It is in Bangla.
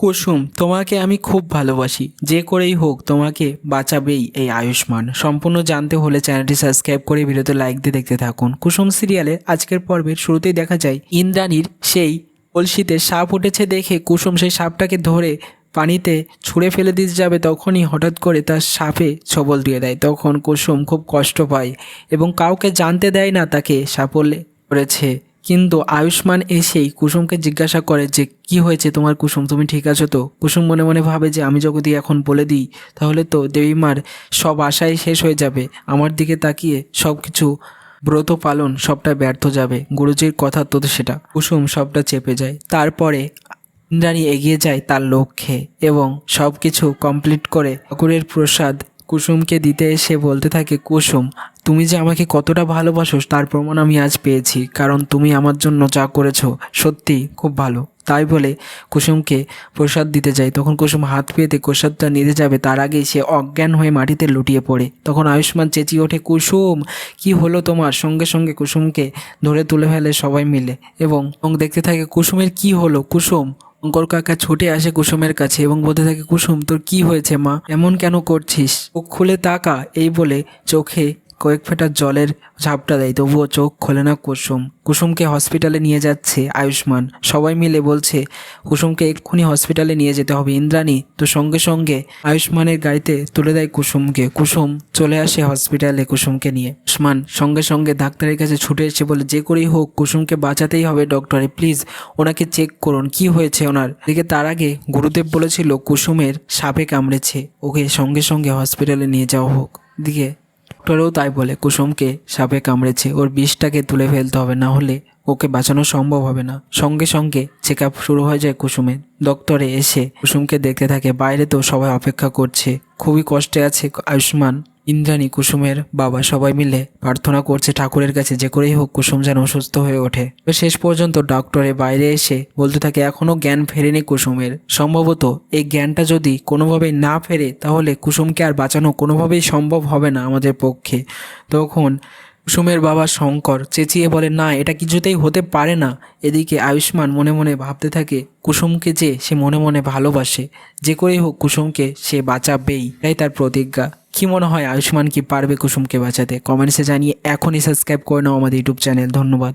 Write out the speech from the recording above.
কুসুম, তোমাকে আমি খুব ভালোবাসি, যে করেই হোক তোমাকে বাঁচাবেই এই আয়ুষ্মান। সম্পূর্ণ জানতে হলে চ্যানেলটি সাবস্ক্রাইব করে ভিডিওতে লাইক দিয়ে দেখতে থাকুন। কুসুম সিরিয়ালে আজকের পর্বের শুরুতেই দেখা যায় ইন্দ্রাণীর সেই কলসিতে সাপ উঠেছে দেখে কুসুম সেই সাপটাকে ধরে পানিতে ছুঁড়ে ফেলে দিতে যাবে, তখনই হঠাৎ করে তার সাপে ছবল দিয়ে দেয়। তখন কুসুম খুব কষ্ট পায় এবং কাউকে জানতে দেয় না তাকে সাফল্যে করেছে। কিন্তু আয়ুষ্মান এসেই কুসুমকে জিজ্ঞাসা করে যে কি হয়েছে তোমার কুসুম, তুমি ঠিক আছো তো? কুসুম মনে মনে ভাবে যে আমি যদি এখন বলে দিই তাহলে তো দেবীমার সব আশাই শেষ হয়ে যাবে, আমার দিকে তাকিয়ে সব কিছু ব্রত পালন সবটা ব্যর্থ যাবে, গুরুজির কথা তো সেটা। কুসুম সবটা চেপে যায়। তারপরে ইন্দ্রাণী এগিয়ে যায় তার লক্ষ্যে এবং সব কিছু কমপ্লিট করে ঠাকুরের প্রসাদ কুসুমকে দিতে এসে বলতে থাকে, কুসুম তুমি যে আমাকে কতটা ভালোবাসো তার প্রমাণ আমি আজ পেয়েছি, কারণ তুমি আমার জন্য যা করেছো সত্যি খুব ভালো। তাই বলে কুসুমকে প্রসাদ দিতে যায়। তখন কুসুম হাত পেতে প্রসাদটা নিতে যাবে, তার আগেই সে অজ্ঞান হয়ে মাটিতে লুটিয়ে পড়ে। তখন আয়ুষ্মান চেঁচিয়ে ওঠে, কুসুম কি হলো তোমার? সঙ্গে সঙ্গে কুসুমকে ধরে তুলে ফেলে সবাই মিলে এবং দেখতে থাকে কুসুমের কি হলো। কুসুম শঙ্কর কাকা ছুটে আসে কুসুমের কাছে এবং বলতে থাকে, কুসুম তোর কি হয়েছে মা, এমন কেন করছিস? চোখ খুলে তাকা, এই বলে চোখে কয়েক ফোঁটা জলের ঝাপটা দেয়, তবুও চোখ খোলে না কুসুম। কুসুমকে হসপিটালে নিয়ে যাচ্ছে আয়ুষ্মান। সবাই মিলে বলছে কুসুমকে এক্ষুনি হসপিটালে নিয়ে যেতে হবে। ইন্দ্রাণী তো সঙ্গে সঙ্গে আয়ুষ্মানের গাড়িতে তুলে দেয় কুসুমকে। কুসুম চলে আসে হসপিটালে কুসুমকে নিয়ে। আয়ুষ্মান সঙ্গে সঙ্গে ডাক্তারের কাছে ছুটে এসে বলে, যে করেই হোক কুসুমকে বাঁচাতেই হবে ডক্টরে, প্লিজ ওনাকে চেক করুন কি হয়েছে ওনার দিকে। তার আগে গুরুদেব বলেছিল কুসুমের সাপে কামড়েছে, ওকে সঙ্গে সঙ্গে হসপিটালে নিয়ে যাওয়া হোক। দিকে ডক্টরও তাই বলে, কুসুমকে সাপে কামড়েছে, ওর বিষটাকে তুলে ফেলতে হবে, না হলে ওকে বাঁচানো সম্ভব হবে না। সঙ্গে সঙ্গে চেক আপ শুরু হয়ে যায় কুসুমের। ডক্টরে এসে কুসুমকে দেখতে থাকে। বাইরে তো সবাই অপেক্ষা করছে, খুবই কষ্টে আছে আয়ুষ্মান, ইন্দ্রাণী, কুসুমের বাবা সবাই মিলে প্রার্থনা করছে ঠাকুরের কাছে যে করেই হোক কুসুম যেন সুস্থ হয়ে ওঠে। শেষ পর্যন্ত ডক্টরে বাইরে এসে বলতে থাকে এখনও জ্ঞান ফেরেনি কুসুমের, সম্ভবত এই জ্ঞানটা যদি কোনোভাবেই না ফেরে তাহলে কুসুমকে আর বাঁচানো কোনোভাবেই সম্ভব হবে না আমাদের পক্ষে। তখন কুসুমের বাবা শঙ্কর চেঁচিয়ে বলে, না এটা কিছুতেই হতে পারে না। এদিকে আয়ুষ্মান মনে মনে ভাবতে থাকে কুসুমকে যে সে মনে মনে ভালোবাসে, যে করেই হোক কুসুমকে সে বাঁচাবেই, তাই তার প্রতিজ্ঞা। কি মনে হয় আয়ুষ্মান কি পারবে কুসুমকে বাঁচাতে? কমেন্টসে জানিয়ে এখনই সাবস্ক্রাইব করে নাও আমাদের ইউটিউব চ্যানেল। ধন্যবাদ।